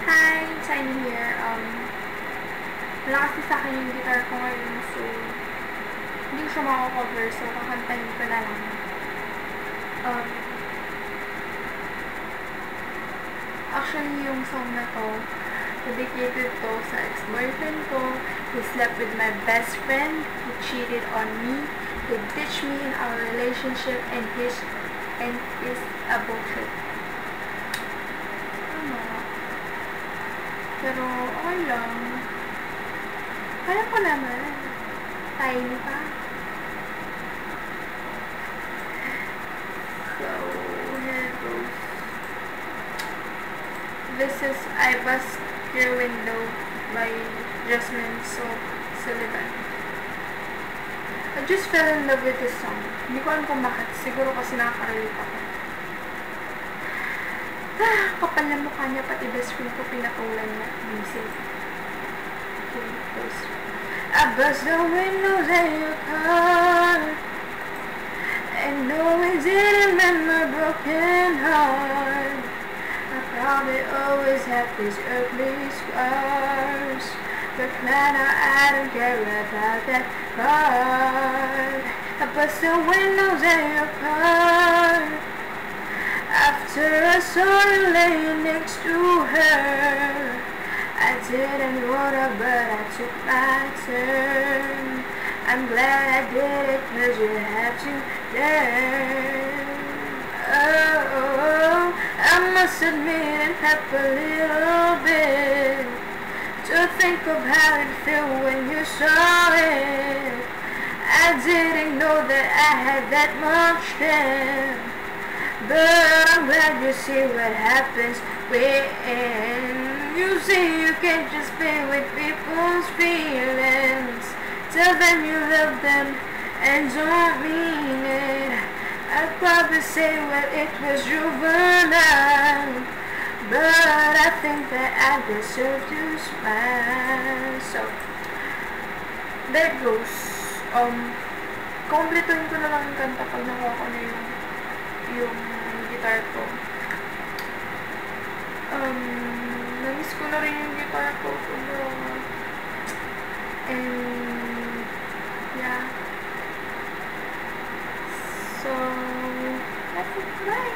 Hi, Shiny here. Wala kasi sa akin yung guitar ko ngayon, so hindi ko siya mako-cover, so kakantahin ko na lang. Um, Actually, yung song na to, dedicated to sa ex-boyfriend ko. He slept with my best friend. He cheated on me. He ditched me in our relationship, and is a bullshit. Pero, okay lang. Kaya ko naman. Tiny pa. So, here it goes. This is I Bust Your Window by Jasmine Sullivan. I just fell in love with this song. Hindi ko alam kung bakit. Siguro kasi nakaka-relate ako. Kapal na mukha niya, pati best friend ko pinatulan niya. Busy. Okay, close. I bust the windows in your car, and no, it didn't mend my broken heart. I probably always have these ugly scars, but man, I don't care about that part. I bust the windows in your car, after I saw you laying next to her. I didn't wanna, but I took my turn. I'm glad I did it, 'cause you had to learn. Oh, I must admit it hurt a little bit to think of how it felt when you saw it. I didn't know that I had that much then, but I'm glad you see what happens when you see you can't just play with people's feelings. Tell them you love them and don't mean it. I'd probably say, well, it was juvenile, but I think that I deserve to smile. So, there goes. Kompletuhin ko na lang yung kanta pag nakuha ko na yung guitar ko. Namiss ko na rin yung guitar ko. And, yeah. So, that's it. Bye!